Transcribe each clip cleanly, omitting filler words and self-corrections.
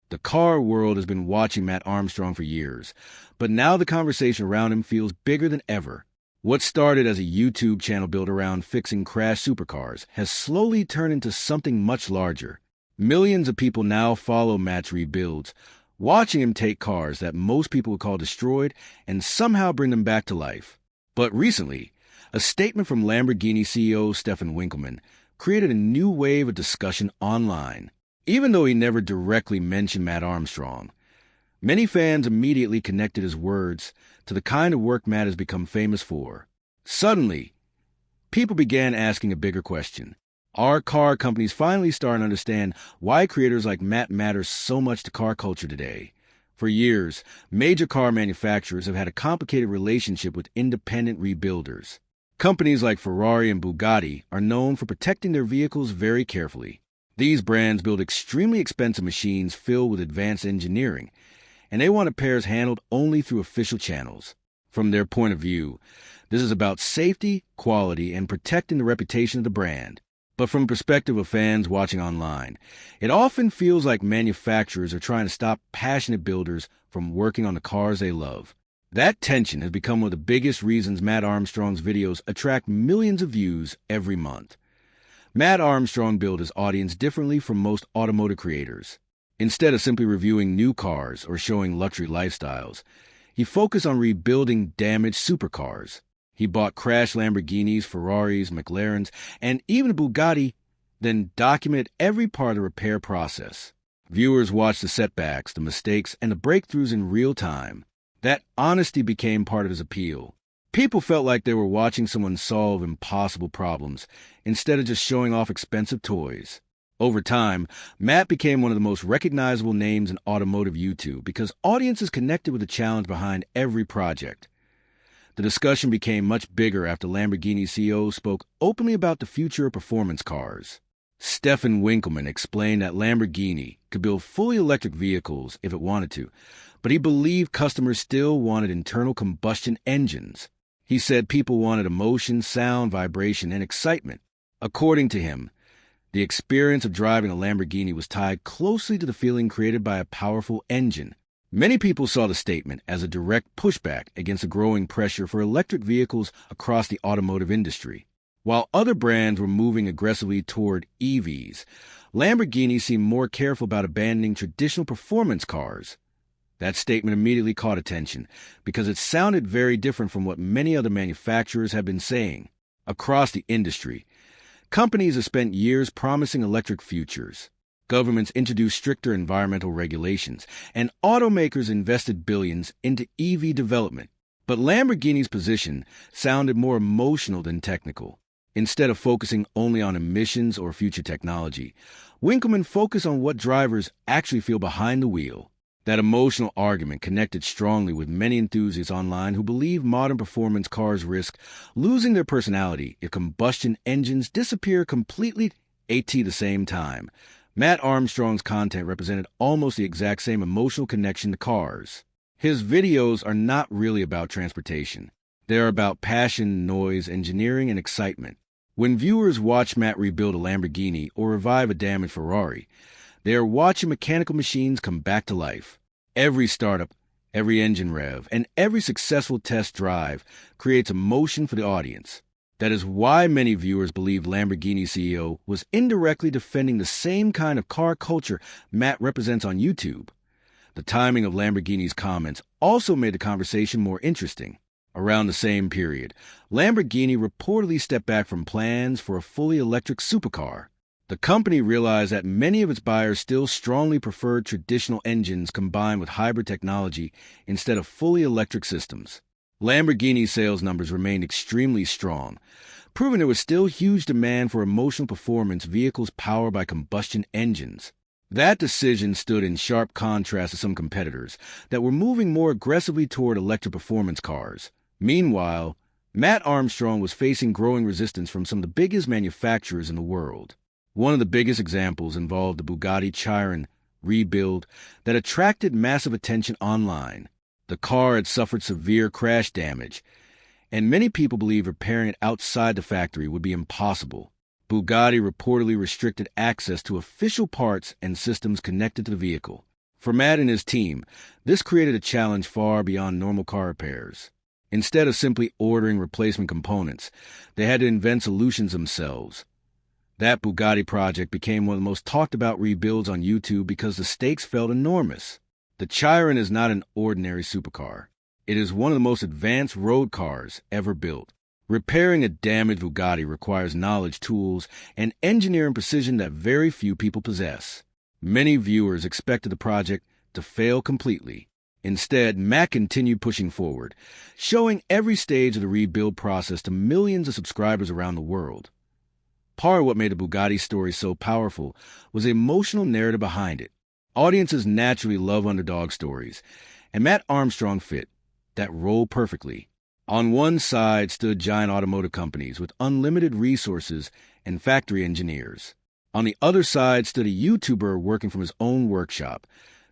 The car world has been watching Mat Armstrong for years, but now the conversation around him feels bigger than ever. What started as a YouTube channel built around fixing crashed supercars has slowly turned into something much larger. Millions of people now follow Mat's rebuilds, watching him take cars that most people would call destroyed and somehow bring them back to life. But recently, a statement from Lamborghini CEO Stefan Winkelmann created a new wave of discussion online. Even though he never directly mentioned Mat Armstrong, many fans immediately connected his words to the kind of work Mat has become famous for. Suddenly, people began asking a bigger question. Are car companies finally starting to understand why creators like Mat matter so much to car culture today? For years, major car manufacturers have had a complicated relationship with independent rebuilders. Companies like Ferrari and Bugatti are known for protecting their vehicles very carefully. These brands build extremely expensive machines filled with advanced engineering, and they want repairs handled only through official channels. From their point of view, this is about safety, quality, and protecting the reputation of the brand. But from the perspective of fans watching online, it often feels like manufacturers are trying to stop passionate builders from working on the cars they love. That tension has become one of the biggest reasons Mat Armstrong's videos attract millions of views every month. Mat Armstrong built his audience differently from most automotive creators. Instead of simply reviewing new cars or showing luxury lifestyles, he focused on rebuilding damaged supercars. He bought crashed Lamborghinis, Ferraris, McLarens, and even a Bugatti, then documented every part of the repair process. Viewers watched the setbacks, the mistakes, and the breakthroughs in real time. That honesty became part of his appeal. People felt like they were watching someone solve impossible problems instead of just showing off expensive toys. Over time, Mat became one of the most recognizable names in automotive YouTube because audiences connected with the challenge behind every project. The discussion became much bigger after Lamborghini CEO spoke openly about the future of performance cars. Stefan Winkelmann explained that Lamborghini could build fully electric vehicles if it wanted to, but he believed customers still wanted internal combustion engines. He said people wanted emotion, sound, vibration, and excitement. According to him, the experience of driving a Lamborghini was tied closely to the feeling created by a powerful engine. Many people saw the statement as a direct pushback against the growing pressure for electric vehicles across the automotive industry. While other brands were moving aggressively toward EVs, Lamborghini seemed more careful about abandoning traditional performance cars. That statement immediately caught attention because it sounded very different from what many other manufacturers have been saying. Across the industry, companies have spent years promising electric futures. Governments introduced stricter environmental regulations, and automakers invested billions into EV development. But Lamborghini's position sounded more emotional than technical. Instead of focusing only on emissions or future technology, Winkelmann focused on what drivers actually feel behind the wheel. That emotional argument connected strongly with many enthusiasts online who believe modern performance cars risk losing their personality if combustion engines disappear completely at the same time. Mat Armstrong's content represented almost the exact same emotional connection to cars. His videos are not really about transportation. They are about passion, noise, engineering, and excitement. When viewers watch Mat rebuild a Lamborghini or revive a damaged Ferrari, they are watching mechanical machines come back to life. Every startup, every engine rev, and every successful test drive creates emotion for the audience. That is why many viewers believe Lamborghini CEO was indirectly defending the same kind of car culture Mat represents on YouTube. The timing of Lamborghini's comments also made the conversation more interesting. Around the same period, Lamborghini reportedly stepped back from plans for a fully electric supercar. The company realized that many of its buyers still strongly preferred traditional engines combined with hybrid technology instead of fully electric systems. Lamborghini's sales numbers remained extremely strong, proving there was still huge demand for emotional performance vehicles powered by combustion engines. That decision stood in sharp contrast to some competitors that were moving more aggressively toward electric performance cars. Meanwhile, Mat Armstrong was facing growing resistance from some of the biggest manufacturers in the world. One of the biggest examples involved the Bugatti Chiron rebuild that attracted massive attention online. The car had suffered severe crash damage, and many people believed repairing it outside the factory would be impossible. Bugatti reportedly restricted access to official parts and systems connected to the vehicle. For Matt and his team, this created a challenge far beyond normal car repairs. Instead of simply ordering replacement components, they had to invent solutions themselves. That Bugatti project became one of the most talked about rebuilds on YouTube because the stakes felt enormous. The Chiron is not an ordinary supercar. It is one of the most advanced road cars ever built. Repairing a damaged Bugatti requires knowledge, tools, and engineering precision that very few people possess. Many viewers expected the project to fail completely. Instead, Matt continued pushing forward, showing every stage of the rebuild process to millions of subscribers around the world. Part of what made the Bugatti story so powerful was the emotional narrative behind it. Audiences naturally love underdog stories, and Mat Armstrong fit that role perfectly. On one side stood giant automotive companies with unlimited resources and factory engineers. On the other side stood a YouTuber working from his own workshop,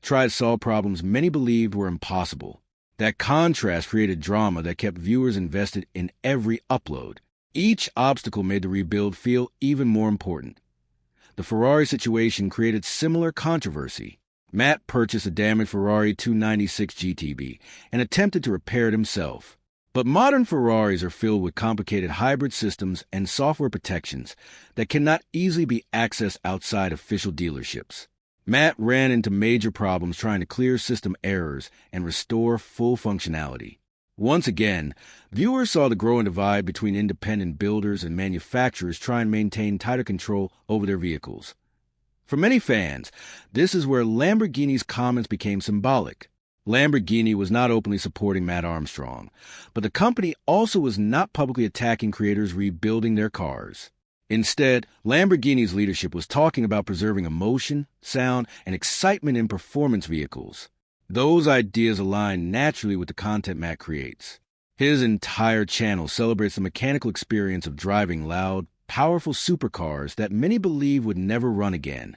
tried to solve problems many believed were impossible. That contrast created drama that kept viewers invested in every upload. Each obstacle made the rebuild feel even more important. The Ferrari situation created similar controversy. Matt purchased a damaged Ferrari 296 GTB and attempted to repair it himself. But modern Ferraris are filled with complicated hybrid systems and software protections that cannot easily be accessed outside official dealerships. Matt ran into major problems trying to clear system errors and restore full functionality. Once again, viewers saw the growing divide between independent builders and manufacturers trying to maintain tighter control over their vehicles. For many fans, this is where Lamborghini's comments became symbolic. Lamborghini was not openly supporting Mat Armstrong, but the company also was not publicly attacking creators rebuilding their cars. Instead, Lamborghini's leadership was talking about preserving emotion, sound, and excitement in performance vehicles. Those ideas align naturally with the content Matt creates. His entire channel celebrates the mechanical experience of driving loud, powerful supercars that many believe would never run again.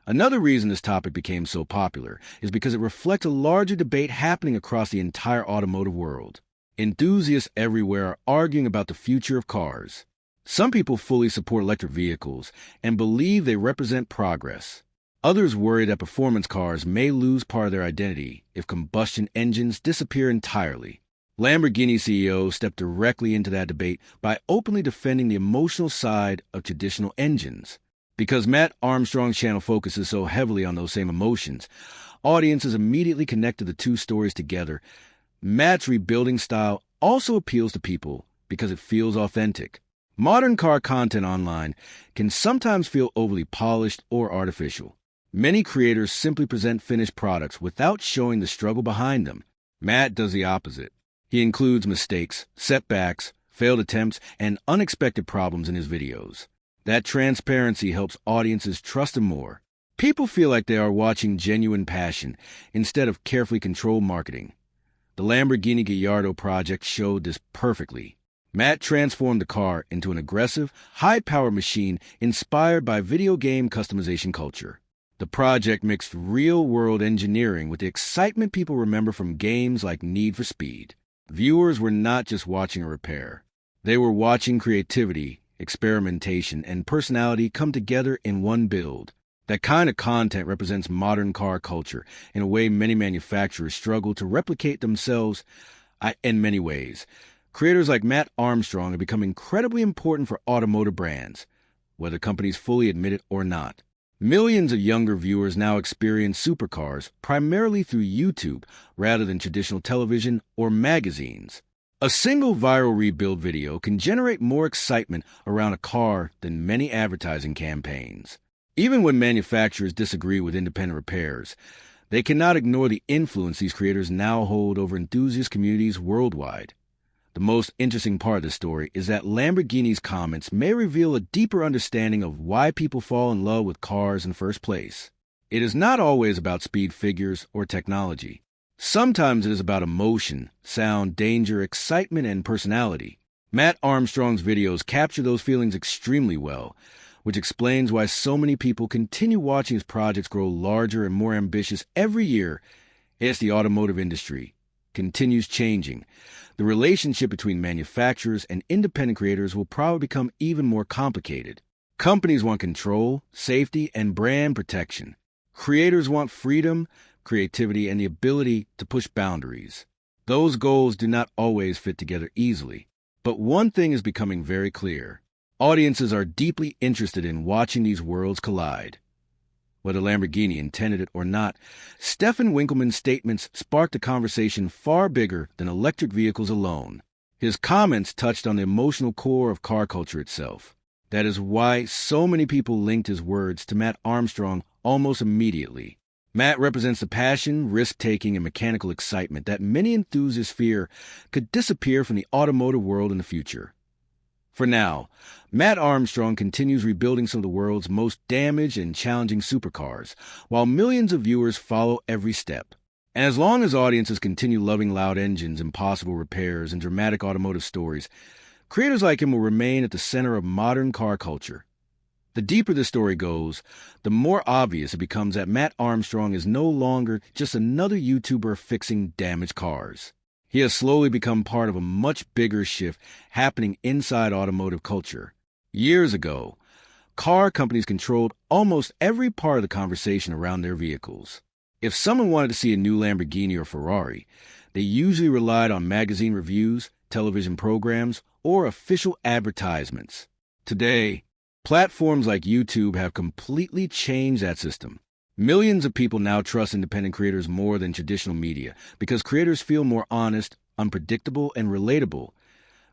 Another reason this topic became so popular is because it reflects a larger debate happening across the entire automotive world. Enthusiasts everywhere are arguing about the future of cars. Some people fully support electric vehicles and believe they represent progress. Others worry that performance cars may lose part of their identity if combustion engines disappear entirely. Lamborghini CEO stepped directly into that debate by openly defending the emotional side of traditional engines. Because Mat Armstrong's channel focuses so heavily on those same emotions, audiences immediately connected the two stories together. Matt's rebuilding style also appeals to people because it feels authentic. Modern car content online can sometimes feel overly polished or artificial. Many creators simply present finished products without showing the struggle behind them. Matt does the opposite. He includes mistakes, setbacks, failed attempts, and unexpected problems in his videos. That transparency helps audiences trust him more. People feel like they are watching genuine passion instead of carefully controlled marketing. The Lamborghini Gallardo project showed this perfectly. Matt transformed the car into an aggressive, high-powered machine inspired by video game customization culture. The project mixed real-world engineering with the excitement people remember from games like Need for Speed. Viewers were not just watching a repair. They were watching creativity, experimentation, and personality come together in one build. That kind of content represents modern car culture in a way many manufacturers struggle to replicate themselves in many ways. Creators like Mat Armstrong have become incredibly important for automotive brands, whether companies fully admit it or not. Millions of younger viewers now experience supercars primarily through YouTube rather than traditional television or magazines. A single viral rebuild video can generate more excitement around a car than many advertising campaigns. Even when manufacturers disagree with independent repairs, they cannot ignore the influence these creators now hold over enthusiast communities worldwide. The most interesting part of the story is that Lamborghini's comments may reveal a deeper understanding of why people fall in love with cars in the first place. It is not always about speed figures or technology. Sometimes it is about emotion, sound, danger, excitement, and personality. Mat Armstrong's videos capture those feelings extremely well, which explains why so many people continue watching his projects grow larger and more ambitious every year. As the automotive industry continues changing, the relationship between manufacturers and independent creators will probably become even more complicated. Companies want control, safety, and brand protection. Creators want freedom, creativity, and the ability to push boundaries. Those goals do not always fit together easily. But one thing is becoming very clear. Audiences are deeply interested in watching these worlds collide. Whether Lamborghini intended it or not, Stefan Winkelmann's statements sparked a conversation far bigger than electric vehicles alone. His comments touched on the emotional core of car culture itself. That is why so many people linked his words to Mat Armstrong almost immediately. Mat represents the passion, risk-taking, and mechanical excitement that many enthusiasts fear could disappear from the automotive world in the future. For now, Mat Armstrong continues rebuilding some of the world's most damaged and challenging supercars, while millions of viewers follow every step. And as long as audiences continue loving loud engines, impossible repairs, and dramatic automotive stories, creators like him will remain at the center of modern car culture. The deeper the story goes, the more obvious it becomes that Mat Armstrong is no longer just another YouTuber fixing damaged cars. He has slowly become part of a much bigger shift happening inside automotive culture. Years ago, car companies controlled almost every part of the conversation around their vehicles. If someone wanted to see a new Lamborghini or Ferrari, they usually relied on magazine reviews, television programs, or official advertisements. Today, platforms like YouTube have completely changed that system. Millions of people now trust independent creators more than traditional media because creators feel more honest, unpredictable, and relatable.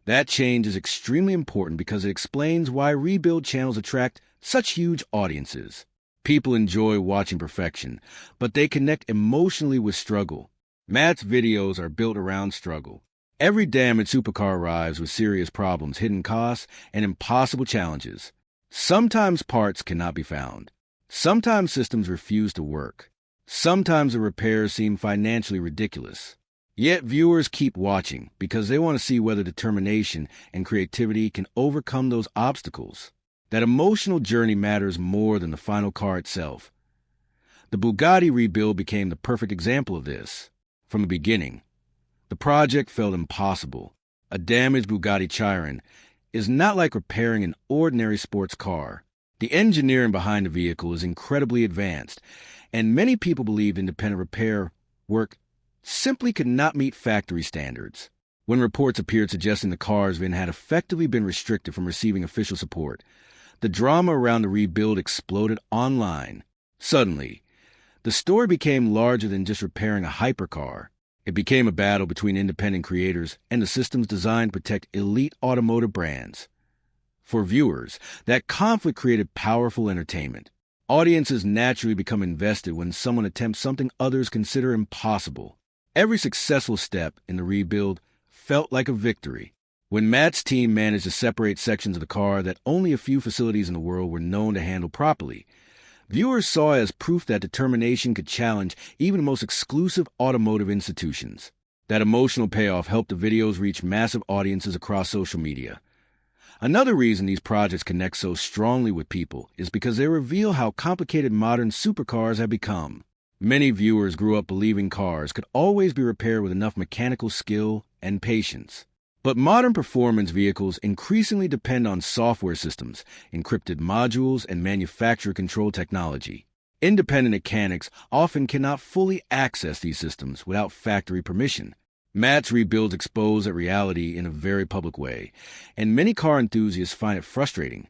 That change is extremely important because it explains why rebuild channels attract such huge audiences. People enjoy watching perfection, but they connect emotionally with struggle. Mat's videos are built around struggle. Every damaged supercar arrives with serious problems, hidden costs, and impossible challenges. Sometimes parts cannot be found. Sometimes systems refuse to work. Sometimes the repairs seem financially ridiculous. Yet viewers keep watching because they want to see whether determination and creativity can overcome those obstacles. That emotional journey matters more than the final car itself. The Bugatti rebuild became the perfect example of this. From the beginning, the project felt impossible. A damaged Bugatti Chiron is not like repairing an ordinary sports car. The engineering behind the vehicle is incredibly advanced, and many people believed independent repair work simply could not meet factory standards. When reports appeared suggesting the car's VIN had effectively been restricted from receiving official support, the drama around the rebuild exploded online. Suddenly, the story became larger than just repairing a hypercar. It became a battle between independent creators and the systems designed to protect elite automotive brands. For viewers, that conflict created powerful entertainment. Audiences naturally become invested when someone attempts something others consider impossible. Every successful step in the rebuild felt like a victory. When Mat's team managed to separate sections of the car that only a few facilities in the world were known to handle properly, viewers saw it as proof that determination could challenge even the most exclusive automotive institutions. That emotional payoff helped the videos reach massive audiences across social media. Another reason these projects connect so strongly with people is because they reveal how complicated modern supercars have become. Many viewers grew up believing cars could always be repaired with enough mechanical skill and patience. But modern performance vehicles increasingly depend on software systems, encrypted modules, and manufacturer control technology. Independent mechanics often cannot fully access these systems without factory permission. Mat's rebuilds expose that reality in a very public way, and many car enthusiasts find it frustrating.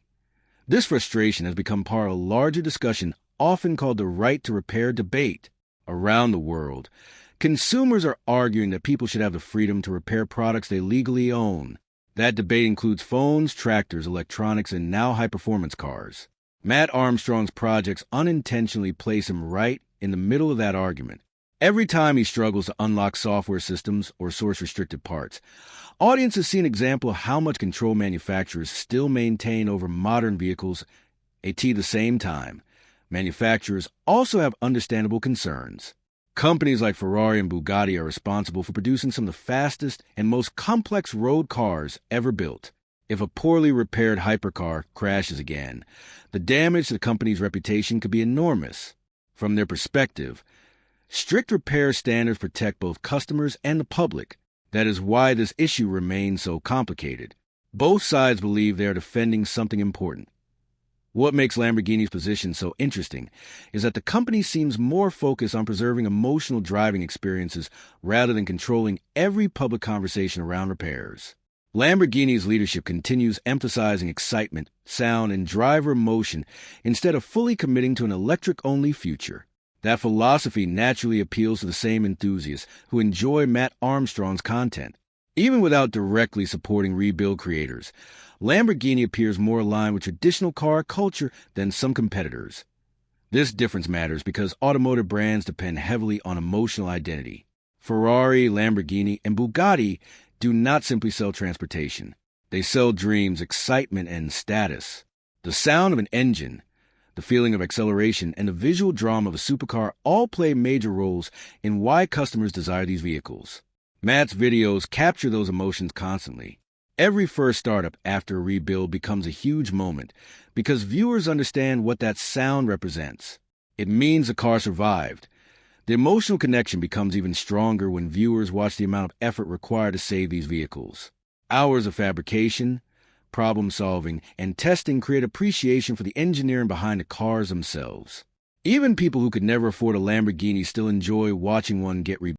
This frustration has become part of a larger discussion often called the right to repair debate. Around the world, consumers are arguing that people should have the freedom to repair products they legally own. That debate includes phones, tractors, electronics, and now high-performance cars. Mat Armstrong's projects unintentionally place him right in the middle of that argument. Every time he struggles to unlock software systems or source restricted parts, audiences see an example of how much control manufacturers still maintain over modern vehicles. At the same time, manufacturers also have understandable concerns. Companies like Ferrari and Bugatti are responsible for producing some of the fastest and most complex road cars ever built. If a poorly repaired hypercar crashes again, the damage to the company's reputation could be enormous. From their perspective, strict repair standards protect both customers and the public. That is why this issue remains so complicated. Both sides believe they are defending something important. What makes Lamborghini's position so interesting is that the company seems more focused on preserving emotional driving experiences rather than controlling every public conversation around repairs. Lamborghini's leadership continues emphasizing excitement, sound, and driver emotion instead of fully committing to an electric-only future. That philosophy naturally appeals to the same enthusiasts who enjoy Mat Armstrong's content. Even without directly supporting rebuild creators, Lamborghini appears more aligned with traditional car culture than some competitors. This difference matters because automotive brands depend heavily on emotional identity. Ferrari, Lamborghini, and Bugatti do not simply sell transportation. They sell dreams, excitement, and status. The sound of an engine, the feeling of acceleration, and the visual drama of a supercar all play major roles in why customers desire these vehicles. Mat's videos capture those emotions constantly. Every first startup after a rebuild becomes a huge moment because viewers understand what that sound represents. It means the car survived. The emotional connection becomes even stronger when viewers watch the amount of effort required to save these vehicles. Hours of fabrication, problem solving, and testing create appreciation for the engineering behind the cars themselves. Even people who could never afford a Lamborghini still enjoy watching one get rebuilt.